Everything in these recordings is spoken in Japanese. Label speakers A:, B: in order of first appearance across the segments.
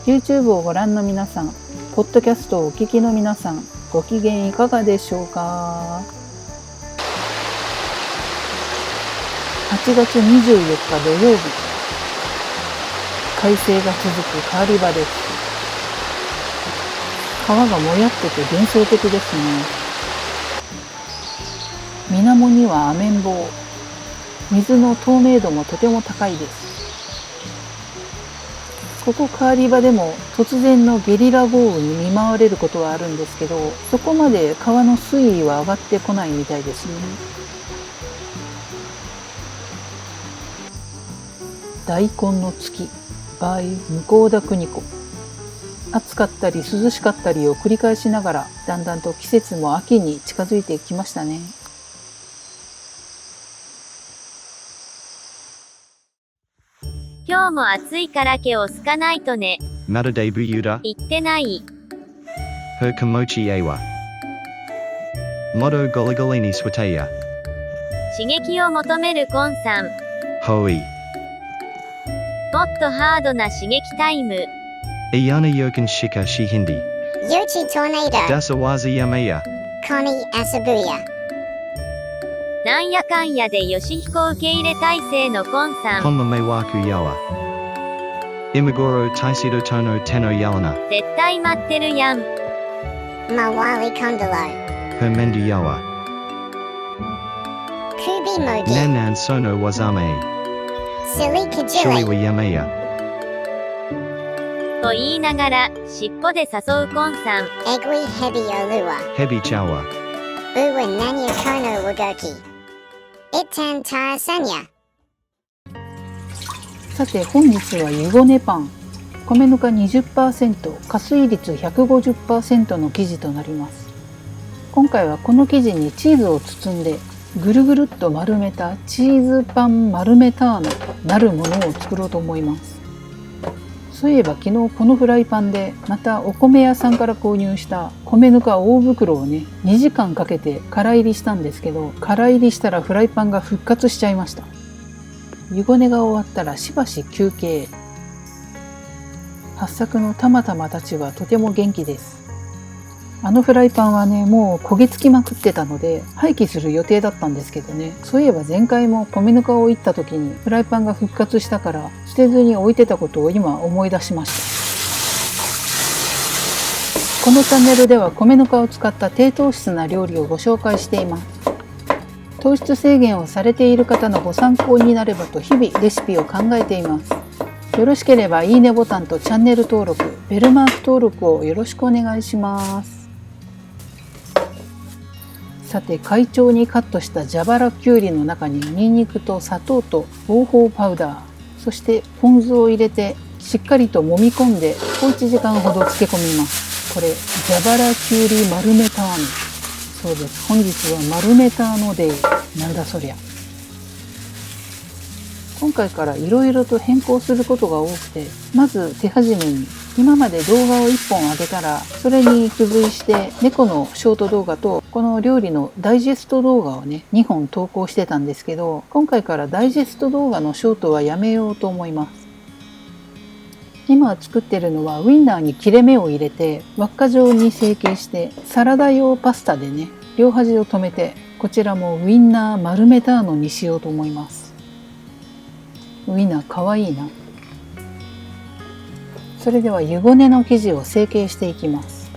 A: YouTube をご覧の皆さん、ポッドキャストをお聞きの皆さん、ご機嫌いかがでしょうか。8月24日土曜日、快晴が続くカーリバです。川がもやってて幻想的ですね。水面にはアメンボウ、水の透明度もとても高いです。ここカーリバでも突然のゲリラ豪雨に見舞われることはあるんですけど、そこまで川の水位は上がってこないみたいですね。大根の月 by 向田邦子。暑かったり涼しかったりを繰り返しながら、だんだんと季節も秋に近づいてきましたね。
B: 今日も暑いから毛をすかないとね。
C: まだデビューだ。
B: 言ってない。
C: her kamochi ewa。もどゴリゴリにスワテや。
B: 刺激を求めるコンさん。
C: ほい。
B: もっとハードな刺激タイム。
C: Iyana yokan shika shi hindi。Yochi
D: tornado.
C: Dasawazi yameya。Connie
D: Asabuya.
B: なんやかんやでヨシヒコ受け入れ体制のコンさん。
C: Honma mewaku yawa。Imagoro taisido tono teno yalana。
B: 絶対待ってるやん。
D: Mawali Kondolo.
C: her mendu yawa。Kubi
D: Mogi.
C: Nanan sono wazame。Silly Shuri
D: Kajili.
C: wa yameya。
B: と言いながら尻尾で誘うコンさん。
D: Egwi Hebi Olua.
C: Hebi chawa。Uwa
D: Nanya Kono Wagoki. Itan Tara Sanya.
A: さて本日は湯ごねパン、米ぬか 20%、加水率 150% の生地となります。今回はこの生地にチーズを包んでぐるぐるっと丸めたチーズパンマルメターノなるものを作ろうと思います。そういえば昨日このフライパンでまたお米屋さんから購入した米ぬか大袋をね2時間かけて空入りしたんですけど、空入りしたらフライパンが復活しちゃいました。湯ごねが終わったらしばし休憩。八作のたまたまたちはとても元気です。あのフライパンはねもう焦げつきまくってたので廃棄する予定だったんですけどね、そういえば前回も米ぬかをいった時にフライパンが復活したから捨てずに置いてたことを今思い出しました。このチャンネルでは米ぬかを使った低糖質な料理をご紹介しています。糖質制限をされている方のご参考になればと日々レシピを考えています。よろしければいいねボタンとチャンネル登録、ベルマーク登録をよろしくお願いします。さて快調にカットした蛇腹きゅうりの中にニンニクと砂糖と黄法パウダー、そしてポン酢を入れてしっかりと揉み込んで小1時間ほど漬け込みます。これ蛇腹きゅうりマルメターノ。そうです、本日はマルメターノデー。なんだそりゃ。今回からいろいろと変更することが多くて、まず手始めに今まで動画を1本上げたらそれに付随して猫のショート動画とこの料理のダイジェスト動画をね2本投稿してたんですけど、今回からダイジェスト動画のショートはやめようと思います。今作ってるのはウインナーに切れ目を入れて輪っか状に成形してサラダ用パスタでね両端を留めて、こちらもウインナーマルメターノにしようと思います。ウインナーかわいいな。それでは湯ごねの生地を成形していきます。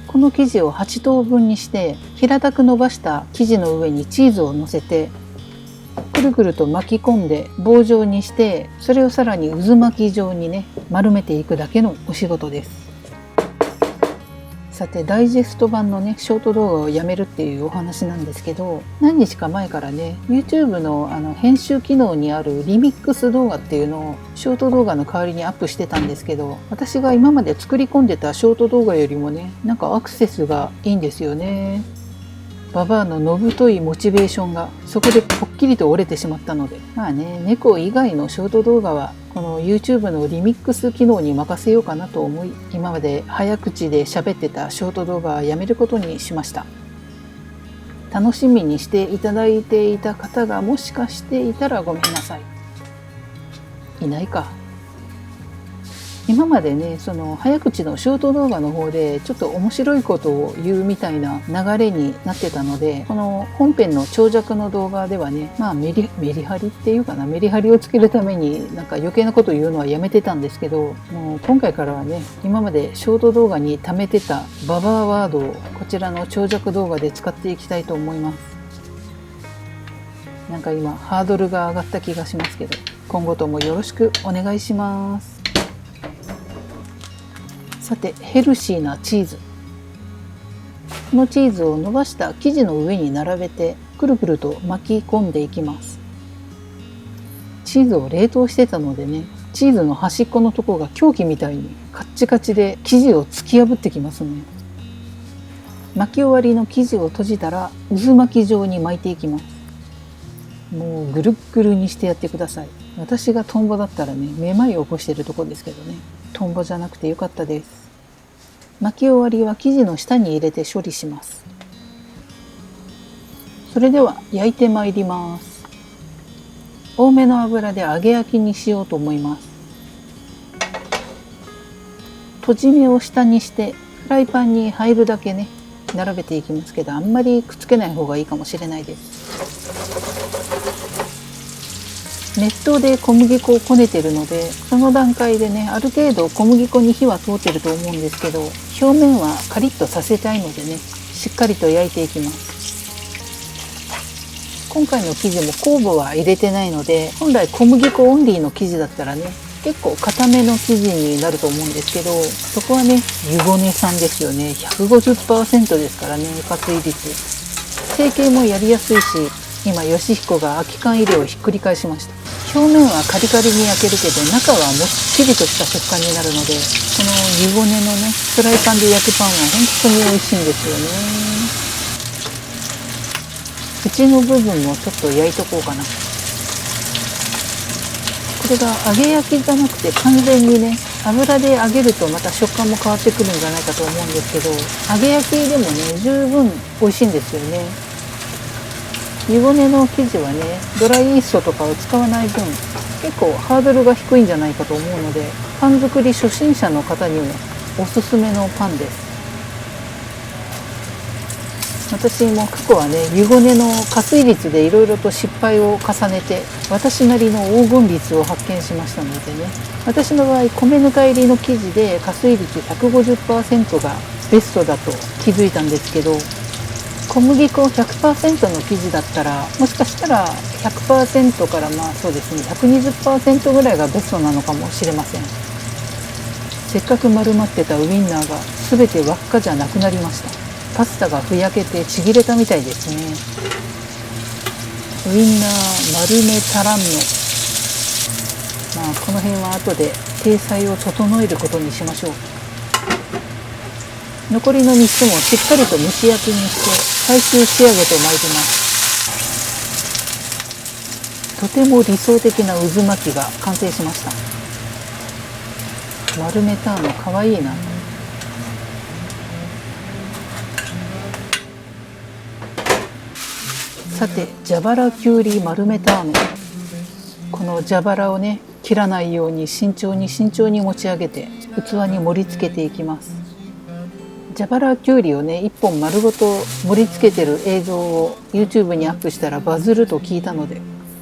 A: この生地を8等分にして平たく伸ばした生地の上にチーズを乗せてくるくると巻き込んで棒状にして、それをさらに渦巻き状にね丸めていくだけのお仕事です。さてダイジェスト版のねショート動画をやめるっていうお話なんですけど、何日か前からね YouTube の編集機能にあるリミックス動画っていうのをショート動画の代わりにアップしてたんですけど、私が今まで作り込んでたショート動画よりもねなんかアクセスがいいんですよね。ババアののぶといモチベーションがそこでポッキリと折れてしまったので、まあね猫以外のショート動画はこの YouTube のリミックス機能に任せようかなと思い、今まで早口で喋ってたショート動画はやめることにしました。楽しみにしていただいていた方がもしかしていたらごめんなさい。いないか。今までねその早口のショート動画の方でちょっと面白いことを言うみたいな流れになってたので、この本編の長尺の動画ではね、まあメリハリっていうかな、メリハリをつけるためになんか余計なことを言うのはやめてたんですけど、もう今回からはね、今までショート動画に貯めてたババアワードをこちらの長尺動画で使っていきたいと思います。なんか今ハードルが上がった気がしますけど、今後ともよろしくお願いします。さて、ヘルシーなチーズ。このチーズを伸ばした生地の上に並べてくるくると巻き込んでいきます。チーズを冷凍してたのでね、チーズの端っこのところが凶器みたいにカッチカチで生地を突き破ってきますね。巻き終わりの生地を閉じたら渦巻き状に巻いていきます。もうぐるっぐるにしてやってください。私がトンボだったらね、めまいを起こしてるとこですけどね、トンボじゃなくてよかったです。巻き終わりは生地の下に入れて処理します。それでは焼いてまいります。多めの油で揚げ焼きにしようと思います。とじ目を下にしてフライパンに入るだけね並べていきますけど、あんまりくっつけない方がいいかもしれないです。熱湯で小麦粉をこねてるので、その段階でねある程度小麦粉に火は通ってると思うんですけど、表面はカリッとさせたいのでね、しっかりと焼いていきます。今回の生地も酵母は入れてないので、本来小麦粉オンリーの生地だったらね結構固めの生地になると思うんですけど、そこはね湯ごねさんですよね。 150% ですからね、加水率。成形もやりやすいし、今ヨシヒコが空き缶入れをひっくり返しました。表面はカリカリに焼けるけど中はもっちりとした食感になるので、この湯ごねのねフライパンで焼くパンは本当に美味しいんですよね。縁の部分もちょっと焼いとこうかな。これが揚げ焼きじゃなくて完全にね油で揚げるとまた食感も変わってくるんじゃないかと思うんですけど、揚げ焼きでもね十分美味しいんですよね。湯ごねの生地はねドライイーストとかを使わない分結構ハードルが低いんじゃないかと思うので、パン作り初心者の方にもおすすめのパンです。私も過去はね湯ごねの加水率でいろいろと失敗を重ねて、私なりの黄金率を発見しましたのでね、私の場合米ぬか入りの生地で加水率 150% がベストだと気づいたんですけど、小麦粉 100% の生地だったらもしかしたら 100% からまあそうですね 120% ぐらいがベストなのかもしれません。せっかく丸まってたウインナーが全て輪っかじゃなくなりました。パスタがふやけてちぎれたみたいですね。ウインナー丸め足らんの。まあこの辺は後で体裁を整えることにしましょう。残りの3つもしっかりと蒸し焼きにして最終仕上げと参ります。とても理想的な渦巻きが完成しました。丸めたのかわいいな。さて、蛇腹きゅうり丸めターノ。この蛇腹をね切らないように慎重に持ち上げて器に盛り付けていきます。蛇腹きゅうりをね1本丸ごと盛り付けてる映像を YouTube にアップしたらバズると聞いたので、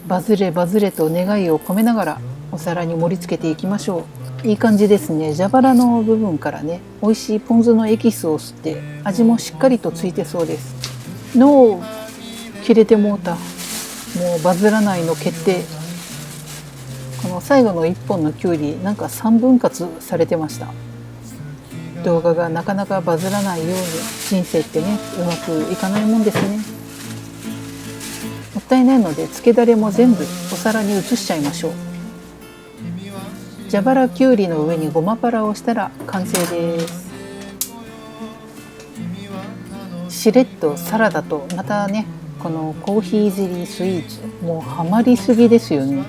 A: バズれと願いを込めながらお皿に盛り付けていきましょう。いい感じですね。蛇腹の部分からね美味しいポン酢のエキスを吸って味もしっかりとついてそうです。ノー、切れてもうた。もうバズらないの決定。この最後の1本のきゅうりなんか3分割されてました。動画がなかなかバズらないように人生ってねうまくいかないもんですね。もったいないので漬けだれも全部お皿に移しちゃいましょう。蛇腹きゅうりの上にごまパラをしたら完成です。しれっとサラダとまたねこのコーヒーゼリースイーツもうハマりすぎですよね。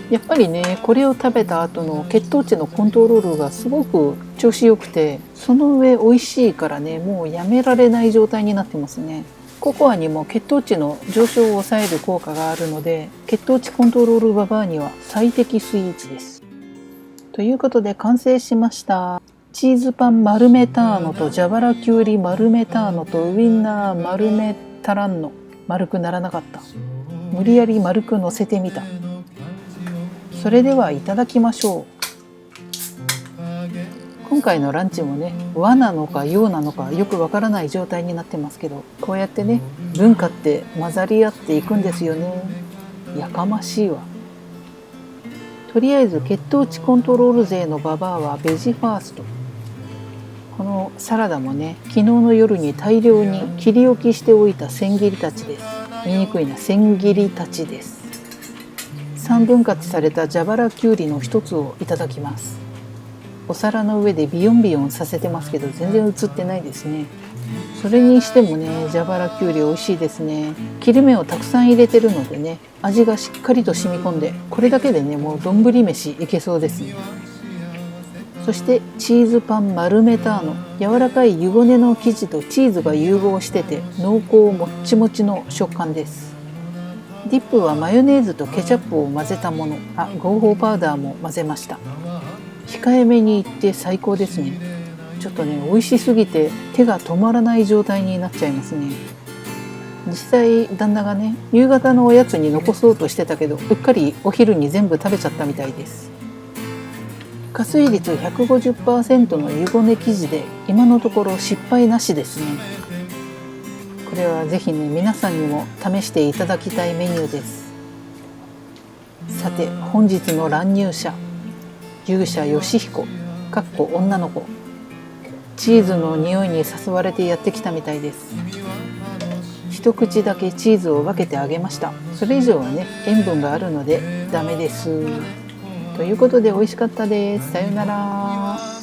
A: やっぱりねこれを食べた後の血糖値のコントロールがすごく調子よくて、その上美味しいからねもうやめられない状態になってますね。ココアにも血糖値の上昇を抑える効果があるので、血糖値コントロールババアには最適スイーツです。ということで完成しました。チーズパンマルメターノと蛇腹きゅうりマルメターノとウインナーマルメタランノ。丸くならなかった。無理やり丸く乗せてみた。それではいただきましょう。今回のランチもね、和なのか洋なのかよくわからない状態になってますけど、こうやってね、文化って混ざり合っていくんですよね。やかましいわ。とりあえず血糖値コントロール勢のババアはベジファースト。このサラダもね、昨日の夜に大量に切り置きしておいた千切りたちです。言いにくいな、千切りたちです。3分割された蛇腹きゅうりの一つをいただきます。お皿の上でビヨンビヨンさせてますけど全然映ってないですね。それにしてもね、蛇腹きゅうり美味しいですね。切り目をたくさん入れてるのでね、味がしっかりと染み込んで、これだけでね、もう丼飯いけそうですね。そしてチーズパンマルメターノ。柔らかい湯骨の生地とチーズが融合してて濃厚もっちもちの食感です。ディップはマヨネーズとケチャップを混ぜたもの。合法パウダーも混ぜました。控えめにいって最高ですね。ちょっとね、美味しすぎて手が止まらない状態になっちゃいますね。実際旦那がね、夕方のおやつに残そうとしてたけど、うっかりお昼に全部食べちゃったみたいです。加水率 150% の湯骨生地で今のところ失敗なしですね。これはぜひね、皆さんにも試していただきたいメニューです。さて本日の乱入者、勇者ヨシヒコ女の子。チーズの匂いに誘われてやってきたみたいです。一口だけチーズを分けてあげました。それ以上はね、塩分があるのでダメです。ということで美味しかったです。さようなら。